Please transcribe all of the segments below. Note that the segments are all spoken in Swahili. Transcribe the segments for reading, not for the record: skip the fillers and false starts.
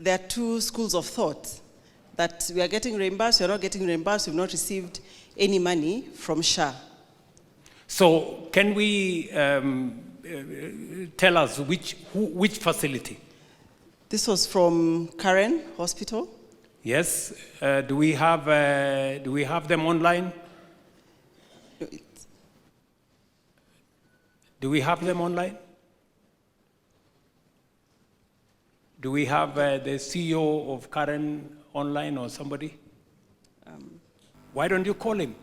there are two schools of thought, that we are getting reimbursed, we are not getting reimbursed, we've not received any money from SHA. So can we tell us which facility? This was from Karen Hospital. Yes. Do we have them online? Do we have them online? Do we have the CEO of Karen online or somebody? Why don't you call him?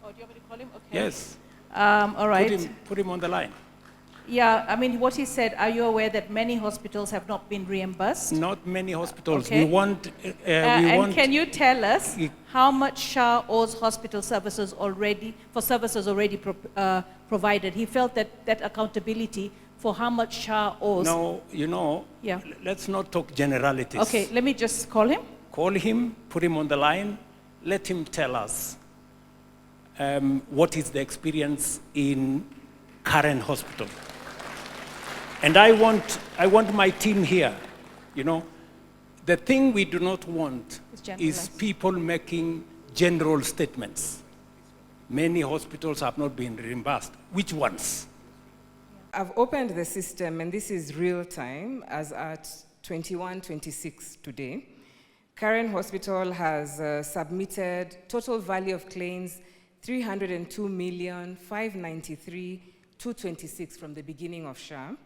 Oh, do you want me to call him? Okay. Yes. All right. Put him on the line. Yeah, I mean, what he said, are you aware that many hospitals have not been reimbursed? Not many hospitals. Okay. And can you tell us how much SHA owes hospital services already, for services already provided? He felt that accountability for how much SHA owes. No, Yeah. let's not talk generalities. Okay, let me just call him. Call him, put him on the line, let him tell us what is the experience in Karen Hospital. And I want my team here. The thing we do not want is people making general statements. Many hospitals have not been reimbursed. Which ones? I've opened the system, and this is real time, as at 21:26 today. Karen Hospital has submitted total value of claims 302,593,226 from the beginning of SHA.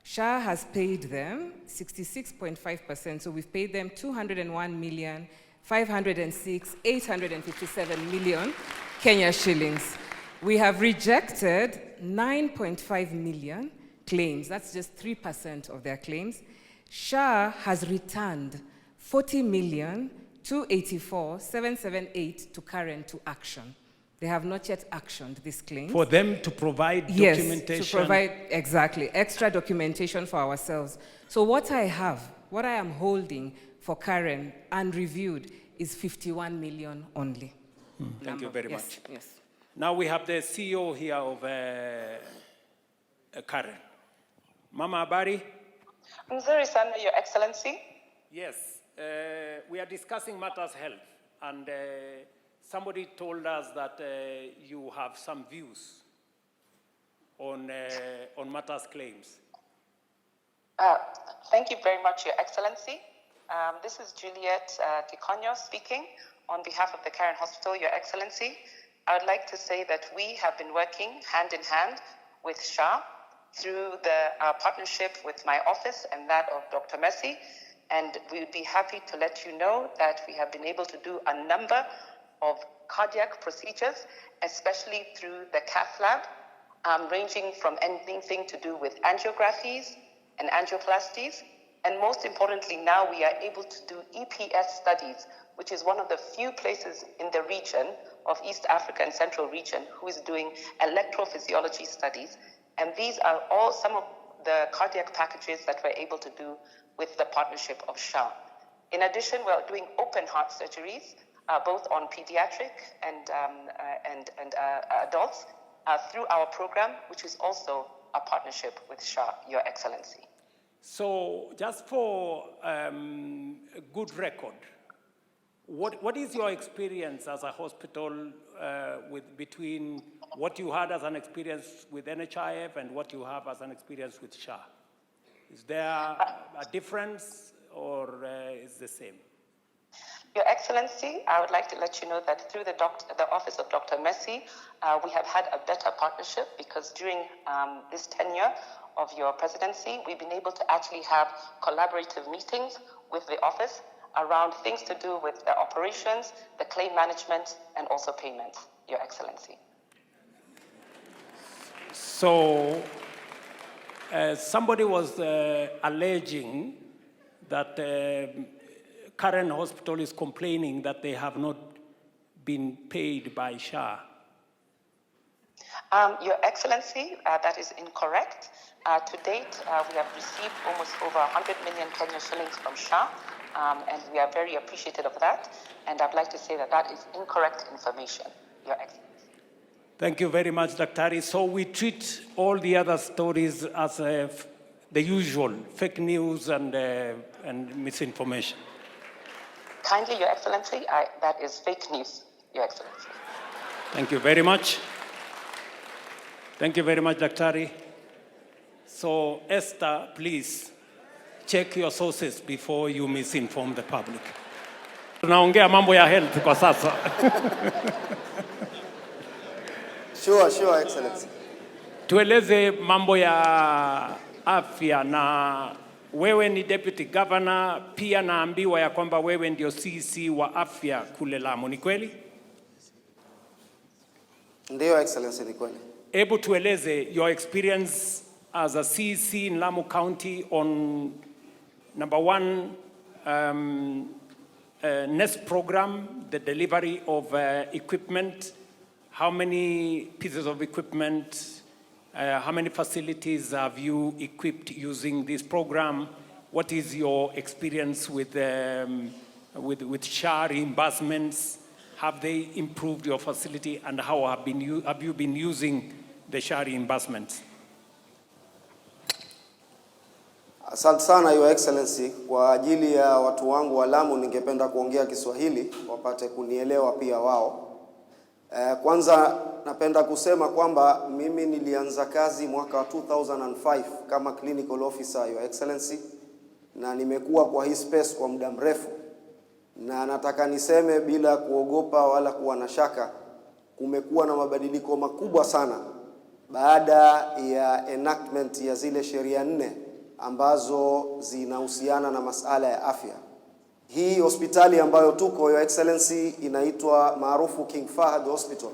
SHA has paid them 66.5%, so we've paid them 201,506,857 million Kenya shillings. We have rejected 9.5 million claims. That's just 3% of their claims. SHA has returned 40,284,778 to Karen to action. They have not yet actioned this claim. For them to provide documentation? Yes, to provide, exactly, extra documentation for ourselves. So what I am holding for Karen unreviewed is 51 million only. Thank you very much. Yes. Now we have the CEO here of Karen. Mama Abari? Mzuri sana, Your Excellency. Yes, we are discussing matters health, and somebody told us that you have some views on matters claims. Thank you very much, Your Excellency. This is Juliet Kikonyo speaking on behalf of the Karen Hospital, Your Excellency. I would like to say that we have been working hand in hand with SHA through our partnership with my office and that of Dr. Messi, and we would be happy to let you know that we have been able to do a number of cardiac procedures, especially through the cath lab, ranging from anything to do with angiographies and angioplasties. And most importantly, now we are able to do EPS studies, which is one of the few places in the region of East Africa and Central region who is doing electrophysiology studies. And these are all some of the cardiac packages that we're able to do with the partnership of SHA. In addition, we're doing open heart surgeries, both on pediatric and adults, through our program, which is also a partnership with SHA, Your Excellency. So, just for a good record, what is your experience as a hospital between what you had as an experience with NHIF and what you have as an experience with SHA? Is there a difference, or is the same? Your Excellency, I would like to let you know that through the office of Dr. Messi, we have had a better partnership, because during this tenure of your presidency, we've been able to actually have collaborative meetings with the office around things to do with the operations, the claim management, and also payments, Your Excellency. So, somebody was alleging that Karen Hospital is complaining that they have not been paid by SHA. Your Excellency, that is incorrect. To date, we have received almost over 100 million Kenya shillings from SHA, and we are very appreciative of that. And I'd like to say that that is incorrect information, Your Excellency. Thank you very much, Dr. So we treat all the other stories as the usual fake news and misinformation. Kindly, Your Excellency, that is fake news, Your Excellency. Thank you very much. Thank you very much, Daktari. So, Esther, please check your sources before you misinform the public. Tunaongea mambo ya health kwa sasa. Sure, Excellency. Tueleze mambo ya afya, na wewe ni deputy governor, pia naambiwa ya kwamba wewe ndio CC wa afya kule Lamu, ni kweli? Ndio, Excellency, ni kweli. Hebu tueleze your experience as a CC in Lamu County on number one, NEST program, the delivery of equipment. How many pieces of equipment, how many facilities have you equipped using this program? What is your experience with SHA reimbursements? Have they improved your facility, and how have you been using the SHA reimbursements? Asante sana, Your Excellency. Kwa ajili ya watu wangu wa Lamu ningependa kuongea Kiswahili wapate kunielewa pia wao. Kwanza napenda kusema kwamba mimi nilianza kazi mwaka wa 2005 kama clinical officer, Your Excellency, na nimekuwa kwa hii space kwa muda mrefu, na nataka niseme bila kuogopa wala kuwa na shaka, kumekuwa na mabadiliko makubwa sana baada ya enactment ya zile sheria 4 ambazo zinahusiana na masuala ya afya. Hii hospitali ambayo tuko, Your Excellency, inaitwa maarufu King Fahad Hospital.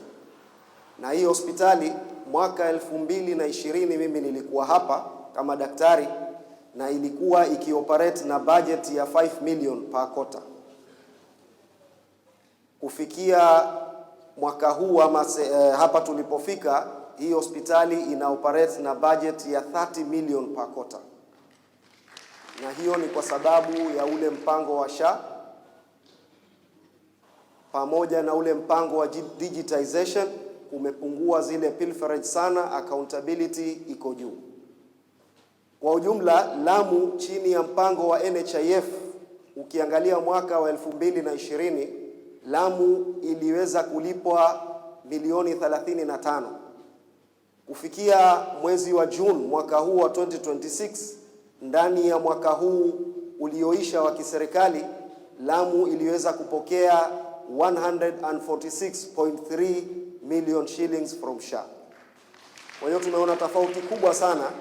Na hii hospitali mwaka 2020 mimi nilikuwa hapa kama daktari, na ilikuwa ikioperate na budget ya 5 million per quarter. Kufikia mwaka huu hapa tulipofika, hii hospitali inaoperate na budget ya 30 million per quarter. Na hiyo ni kwa sababu ya ule mpango wa SHA pamoja na ule mpango wa digitization. Umepungua zile pilferage sana, accountability iko juu. Kwa ujumla, Lamu chini ya mpango wa NHIF, ukiangalia mwaka wa 2020, Lamu iliweza kulipwa milioni 35. Kufikia mwezi wa June mwaka huu wa 2026, ndani ya mwaka huu ulioisha wa kiserikali, Lamu iliweza kupokea 146.3 million shillings from SHA. Kwa hiyo tumeona tofauti kubwa sana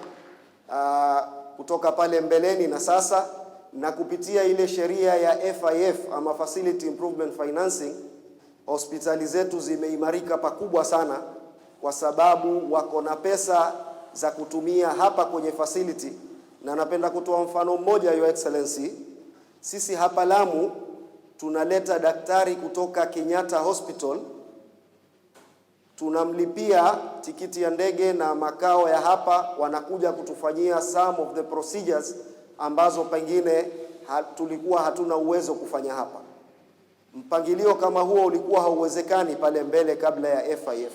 kutoka pale mbeleni na sasa, na kupitia ile sheria ya FIF ama Facility Improvement Financing, hospitali zetu zimeimarika pakubwa sana, kwa sababu wako na pesa za kutumia hapa kwenye facility. Na napenda kutoa mfano mmoja, Your Excellency. Sisi hapa Lamu tunaleta daktari kutoka Kenyatta Hospital, tunamlipia tikiti ya ndege na makao ya hapa, wanakuja kutufanyia some of the procedures ambazo pengine tulikuwa hatuna uwezo kufanya hapa. Mpangilio kama huo ulikuwa hauwezekani pale mbele kabla ya FIF.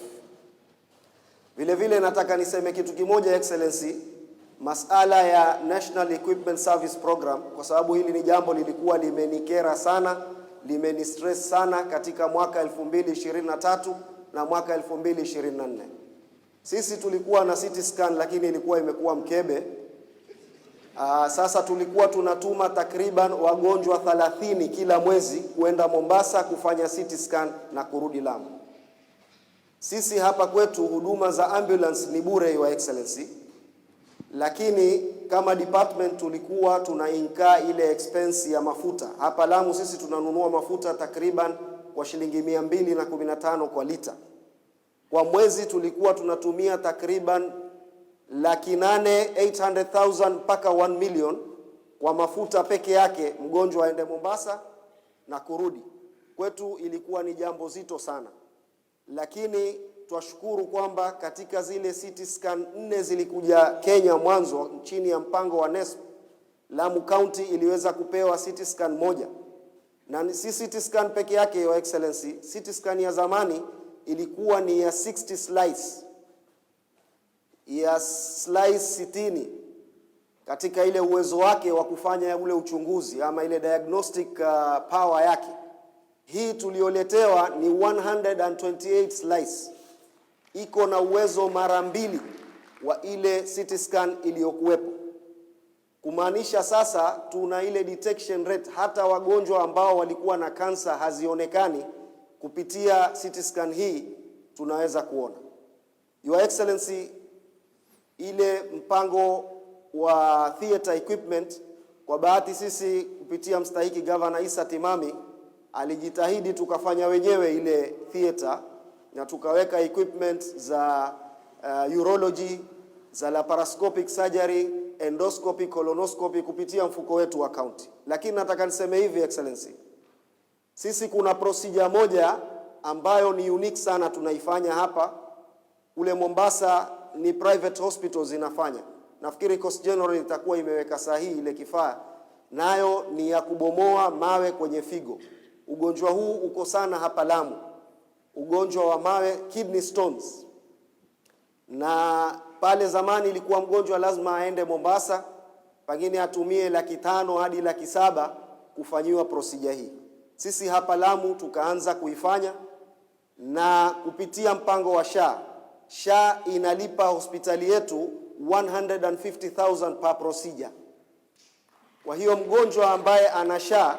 Vile vile nataka niseme kitu kimoja, Excellency, masala ya National Equipment Service Program, kwa sababu hili ni jambo lilikuwa limenikera sana, limenistress sana katika mwaka 2023 na mwaka 2024. Sisi tulikuwa na CT scan lakini ilikuwa imekuwa mkebe. Sasa tulikuwa tunatuma takriban wagonjwa 30 kila mwezi kuenda Mombasa kufanya CT scan na kurudi Lamu. Sisi hapa kwetu huduma za ambulance ni bure, Your Excellency, lakini kama department tulikuwa tunainka ile expense ya mafuta. Hapa Lamu sisi tunanunua mafuta takriban kwa shilingi 215 kwa lita. Kwa mwezi tulikuwa tunatumia takriban 800,000 mpaka 1 million kwa mafuta peke yake, mgonjwa aende Mombasa na kurudi. Kwetu ilikuwa ni jambo zito sana. Lakini twashukuru kwamba katika zile CT scan 4 zilikuja Kenya mwanzo chini ya mpango wa NESP, Lamu County iliweza kupewa CT scan 1. Na si CT scan peke yake, Your Excellency. CT scan ya zamani ilikuwa ni ya 60 slice. Ya slice 60. katika ile uwezo wake wa kufanya ule uchunguzi ama ile diagnostic power yake. Hii tulioletewa ni 128 slice, iko na uwezo mara 2 wa ile CT scan iliyokuwepo, kumaanisha sasa tuna ile detection rate, hata wagonjwa ambao walikuwa na kansa hazionekani, kupitia CT scan hii tunaweza kuona. Your Excellency, ile mpango wa theater equipment, kwa bahati sisi kupitia mstahiki Governor Issa Timami alijitahidi tukafanya wenyewe ile theater na tukaweka equipment za urology, za laparoscopic surgery, endoscopy, colonoscopy kupitia mfuko wetu wa county. Lakini nataka niseme hivi Excellency, sisi kuna procedure moja ambayo ni unique sana tunaifanya hapa. Ule Mombasa ni private hospitals inafanya. Nafikiri Coast General itakuwa imeweka sahihi ile kifaa, nayo ni ya kubomoa mawe kwenye figo. Ugonjwa huu uko sana hapa Lamu, ugonjwa wa mawe, kidney stones. Na pale zamani ilikuwa mgonjwa lazima aende Mombasa, pengine atumie 500,000 hadi 700,000 kufanyiwa procedure hii. Sisi hapa Lamu tukaanza kuifanya, na kupitia mpango wa SHA inalipa hospitali yetu 150,000 per procedure. Kwa hiyo mgonjwa ambaye ana SHA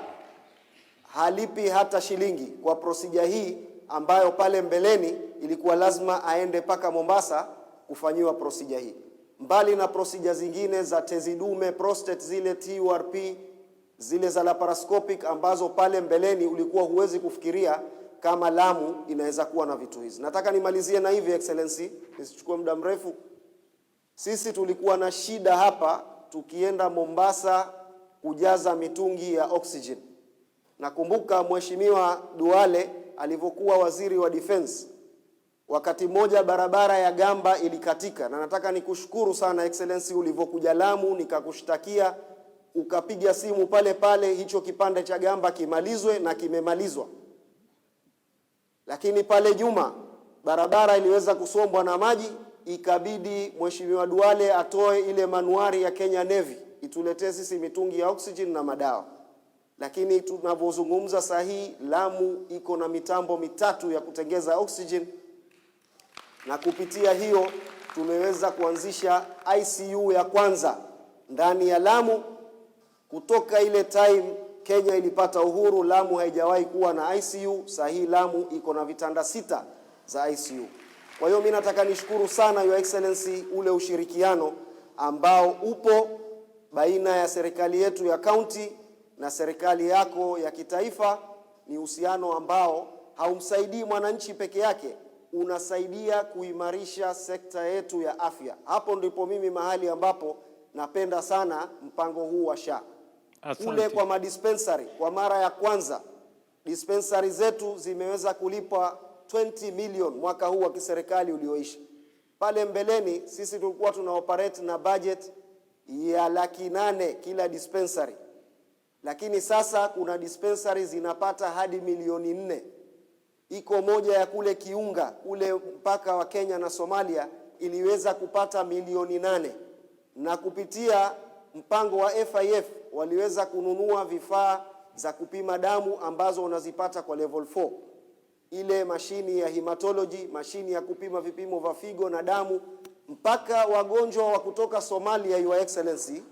halipi hata shilingi kwa procedure hii, ambayo pale mbeleni ilikuwa lazima aende paka Mombasa kufanyiwa procedure hii. Mbali na procedure zingine za tezi dume, prostate, zile TURP, zile za laparoscopic ambazo pale mbeleni ulikuwa huwezi kufikiria kama Lamu inaweza kuwa na vitu hizi. Nataka nimalizie na hivi Excellency, nisichukue muda mrefu. Sisi tulikuwa na shida hapa tukienda Mombasa kujaza mitungi ya oxygen. Nakumbuka Mheshimiwa Duale alivyokuwa waziri wa defense, wakati mmoja barabara ya Gamba ilikatika, na nataka nikushukuru sana Excellency ulivyokuja Lamu nikakushtakia, ukapiga simu pale pale hicho kipande cha Gamba kimalizwe, na kimemalizwa. Lakini pale Juma barabara iliweza kusombwa na maji, ikabidi Mheshimiwa Duale atoe ile manuari ya Kenya Navy ituletee sisi mitungi ya oxygen na madawa. Lakini tunavyozungumza sahihi, Lamu iko na mitambo 3 ya kutengeza oxygen, na kupitia hiyo tumeweza kuanzisha ICU ya kwanza ndani ya Lamu. Kutoka ile time Kenya ilipata uhuru, Lamu haijawahi kuwa na ICU. Sahihi Lamu iko na vitanda 6 za ICU. Kwa hiyo mimi nataka nishukuru sana Your Excellency ule ushirikiano ambao upo baina ya serikali yetu ya county na serikali yako ya kitaifa. Ni uhusiano ambao haumsaidii mwananchi peke yake, unasaidia kuimarisha sekta yetu ya afya. Hapo ndipo mimi mahali ambapo napenda sana mpango huu wa SHA. Kule kwa madispensary, kwa mara ya kwanza dispensary zetu zimeweza kulipa 20 million mwaka huu wa kiserikali ulioisha. Pale mbeleni sisi tulikuwa tuna operate na budget ya 800,000 kila dispensary, lakini sasa kuna dispensary zinapata hadi 4,000,000. Iko moja ya kule Kiunga, ule mpaka wa Kenya na Somalia, iliweza kupata 8,000,000, na kupitia mpango wa FIF waliweza kununua vifaa za kupima damu ambazo unazipata kwa level 4. Ile mashini ya hematology, mashini ya kupima vipimo vya figo na damu, mpaka wagonjwa wa kutoka Somalia Your Excellency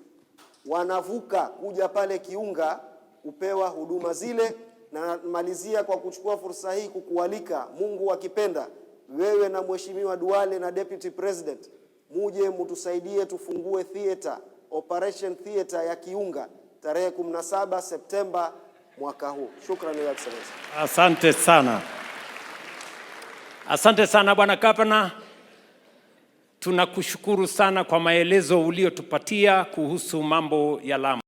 wanavuka kuja pale Kiunga kupewa huduma zile. Na malizia kwa kuchukua fursa hii kukualika, Mungu akipenda, wewe na Mheshimiwa Duale na Deputy President muje mtusaidie tufungue theater, operation theater ya Kiunga tarehe 17 Septemba mwaka huu. Shukrani Your Excellency. Asante sana. Asante sana Bwana Gavana. Tunakushukuru sana kwa maelezo uliotupatia kuhusu mambo ya Lamu.